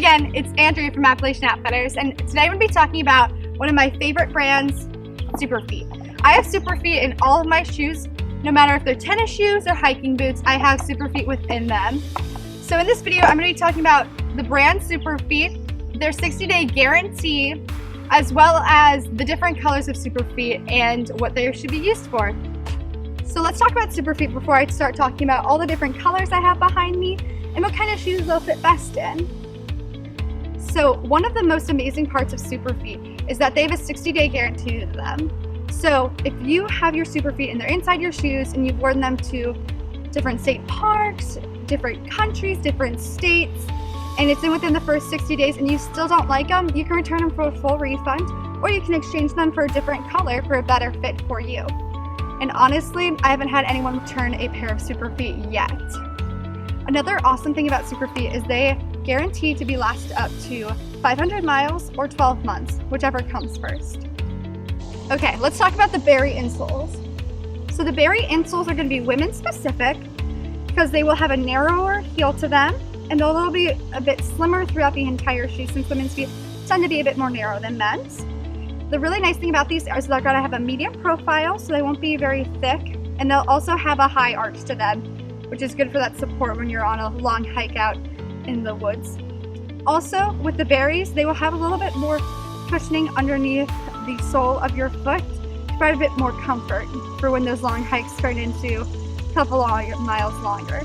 again, it's Andrea from Appalachian Outfitters, and today I'm going to be talking about one of my favorite brands, Superfeet. I have Superfeet in all of my shoes, no matter if they're tennis shoes or hiking boots, I have Superfeet within them. So in this video, I'm going to be talking about the brand Superfeet, their 60-day guarantee, as well as the different colors of Superfeet and what they should be used for. So let's talk about Superfeet before I start talking about all the different colors I have behind me and what kind of shoes they'll fit best in. So one of the most amazing parts of Superfeet is that they have a 60-day guarantee to them. So if you have your Superfeet and they're inside your shoes and you've worn them to different state parks, different countries, different states, and it's within the first 60 days and you still don't like them, you can return them for a full refund, or you can exchange them for a different color for a better fit for you. And honestly, I haven't had anyone return a pair of Superfeet yet. Another awesome thing about Superfeet is they guarantee to be last up to 500 miles or 12 months, whichever comes first. Okay, let's talk about the Berry Insoles. So the Berry Insoles are going to be women specific because they will have a narrower heel to them and they'll be a bit slimmer throughout the entire shoe since women's feet tend to be a bit more narrow than men's. The really nice thing about these is they're going to have a medium profile, so they won't be very thick, and they'll also have a high arch to them, which is good for that support when you're on a long hike out in the woods. Also, with the Berries, they will have a little bit more cushioning underneath the sole of your foot to provide a bit more comfort for when those long hikes turn into a couple of miles longer.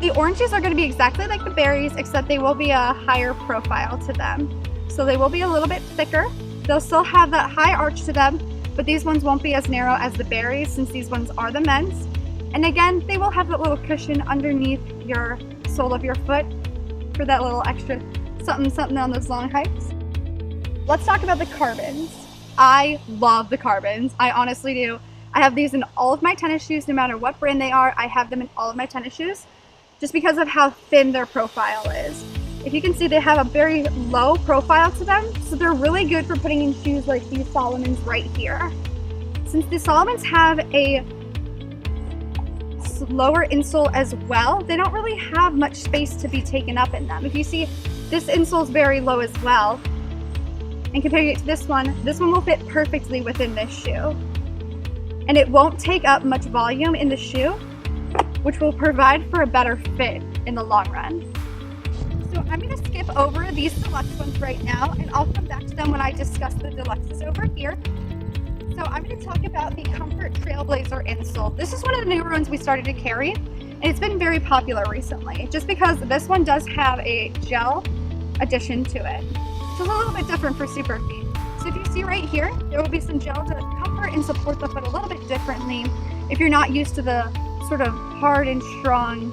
The oranges are going to be exactly like the Berries, except they will be a higher profile to them. So they will be a little bit thicker. They'll still have that high arch to them, but these ones won't be as narrow as the Berries since these ones are the men's. And again, they will have that little cushion underneath your sole of your foot for that little extra something on those long hikes. Let's talk about the carbons. I love the carbons. I honestly do. I have these in all of my tennis shoes, no matter what brand they are. I have them in all of my tennis shoes just because of how thin their profile is. If you can see, they have a very low profile to them, so they're really good for putting in shoes like these Solomons right here. Since the Solomons have a lower insole as well, they don't really have much space to be taken up in them. If you see, this insole is very low as well, and comparing it to this one will fit perfectly within this shoe. And it won't take up much volume in the shoe, which will provide for a better fit in the long run. So I'm going to skip over these deluxe ones right now, and I'll come back to them when I discuss the deluxes over here. So I'm going to talk about the Comfort Trailblazer insole. This is one of the newer ones we started to carry, and it's been very popular recently, just because this one does have a gel addition to it. So it's a little bit different for Superfeet. So if you see right here, there will be some gel to comfort and support the foot a little bit differently if you're not used to the sort of hard and strong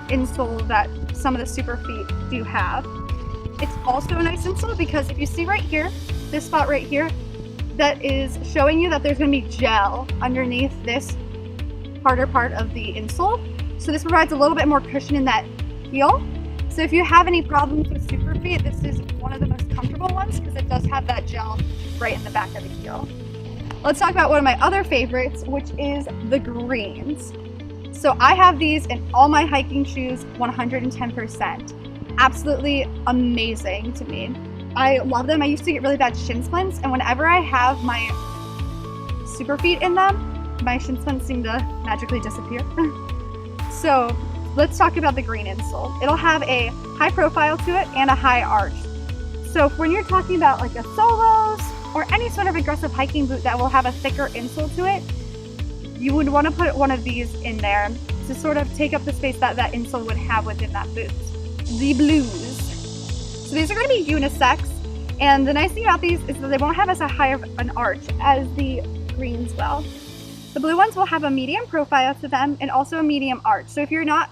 insole that some of the Superfeet do have. It's also a nice insole because if you see right here, this spot right here, that is showing you that there's going to be gel underneath this harder part of the insole. So this provides a little bit more cushion in that heel. So if you have any problems with Superfeet, this is one of the most comfortable ones because it does have that gel right in the back of the heel. Let's talk about one of my other favorites, which is the greens. So I have these in all my hiking shoes 110%. Absolutely amazing to me. I love them. I used to get really bad shin splints, and whenever I have my Superfeet in them, my shin splints seem to magically disappear. So let's talk about the green insole. It'll have a high profile to it and a high arch. So when you're talking about like a Solos or any sort of aggressive hiking boot that will have a thicker insole to it, you would want to put one of these in there to sort of take up the space that that insole would have within that boot. The blues. So these are going to be unisex, and the nice thing about these is that they won't have as high of an arch as the greens will. The blue ones will have a medium profile to them and also a medium arch. So if you're not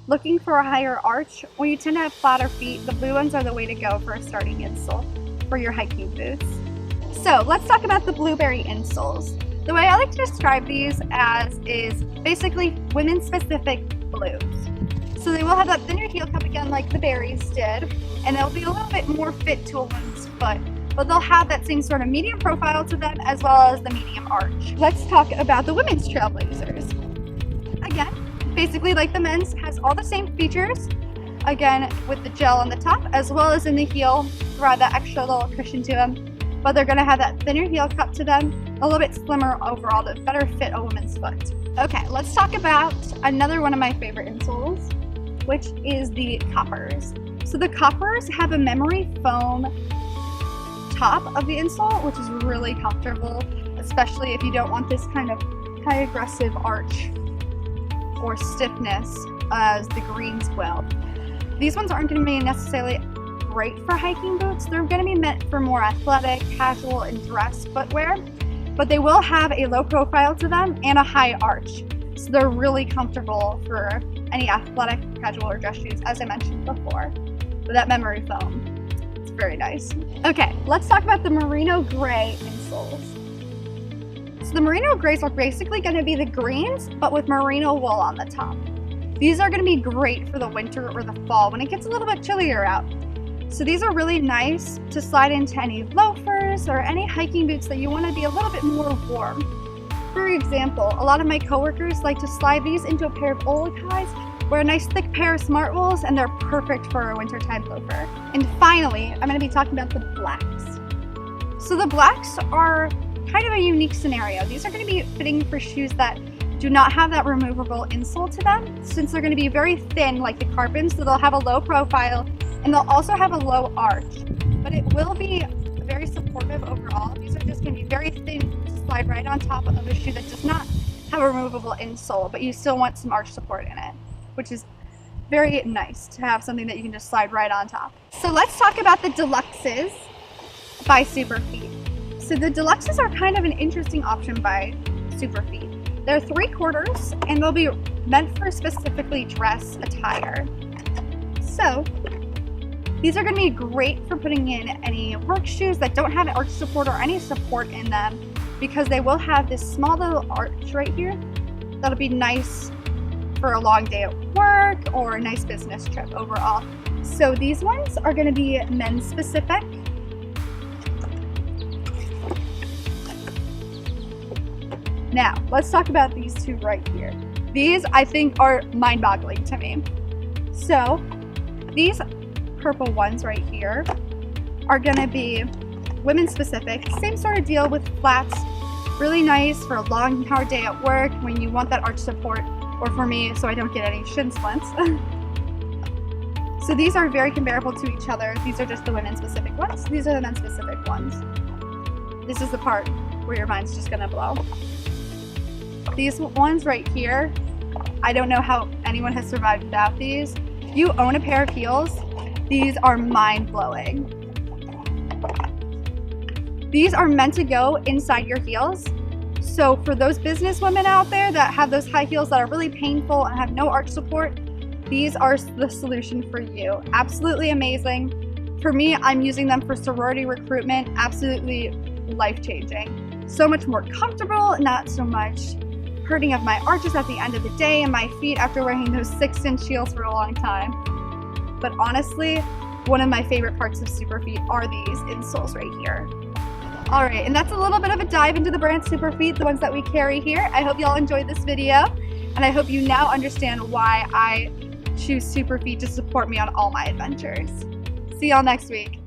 looking for a higher arch or you tend to have flatter feet, the blue ones are the way to go for a starting insole for your hiking boots. So let's talk about the blueberry insoles. The way I like to describe these as is basically women specific blues. So they will have that thinner heel cup again like the Berries did, and they'll be a little bit more fit to a woman's foot, but they'll have that same sort of medium profile to them as well as the medium arch. Let's talk about the women's Trailblazers. Again, basically like the men's, has all the same features again with the gel on the top as well as in the heel, provide that extra little cushion to them. But they're going to have that thinner heel cut to them, a little bit slimmer overall to better fit a woman's foot. Okay, let's talk about another one of my favorite insoles, which is the Coppers. So the Coppers have a memory foam top of the insole, which is really comfortable, especially if you don't want this kind of high aggressive arch or stiffness as the greens will. These ones aren't going to be necessarily great for hiking boots. They're going to be meant for more athletic, casual, and dress footwear, but they will have a low profile to them and a high arch. So they're really comfortable for any athletic, casual, or dress shoes, as I mentioned before. With that memory foam, it's very nice. Okay, let's talk about the Merino Gray insoles. So the Merino Grays are basically going to be the greens, but with merino wool on the top. These are going to be great for the winter or the fall when it gets a little bit chillier out. So these are really nice to slide into any loafers or any hiking boots that you want to be a little bit more warm. For example, a lot of my coworkers like to slide these into a pair of Olokies, wear a nice thick pair of smart wools, and they're perfect for a wintertime loafer. And finally, I'm going to be talking about the blacks. So the blacks are kind of a unique scenario. These are going to be fitting for shoes that do not have that removable insole to them, since they're going to be very thin like the carbon, so they'll have a low profile and they'll also have a low arch. But it will be very supportive overall. These are just going to be very thin to slide right on top of a shoe that does not have a removable insole, but you still want some arch support in it, which is very nice to have something that you can just slide right on top. So let's talk about the Deluxes by Superfeet. So the Deluxes are kind of an interesting option by Superfeet. They're 3/4 and they'll be meant for specifically dress attire. So these are going to be great for putting in any work shoes that don't have arch support or any support in them, because they will have this small little arch right here that'll be nice for a long day at work or a nice business trip overall. So these ones are going to be men's specific. Now, let's talk about these two right here. These, I think, are mind-boggling to me. So, these purple ones right here are going to be women specific. Same sort of deal with flats. Really nice for a long, hard day at work when you want that arch support, or for me, so I don't get any shin splints. So these are very comparable to each other. These are just the women specific ones. These are the men specific ones. This is the part where your mind's just going to blow. These ones right here, I don't know how anyone has survived without these. If you own a pair of heels, these are mind-blowing. These are meant to go inside your heels. So for those business women out there that have those high heels that are really painful and have no arch support, these are the solution for you. Absolutely amazing. For me, I'm using them for sorority recruitment. Absolutely life-changing. So much more comfortable, not so much hurting of my arches at the end of the day and my feet after wearing those 6-inch heels for a long time. But honestly, one of my favorite parts of Superfeet are these insoles right here. All right, and that's a little bit of a dive into the brand Superfeet, the ones that we carry here. I hope y'all enjoyed this video, and I hope you now understand why I choose Superfeet to support me on all my adventures. See y'all next week.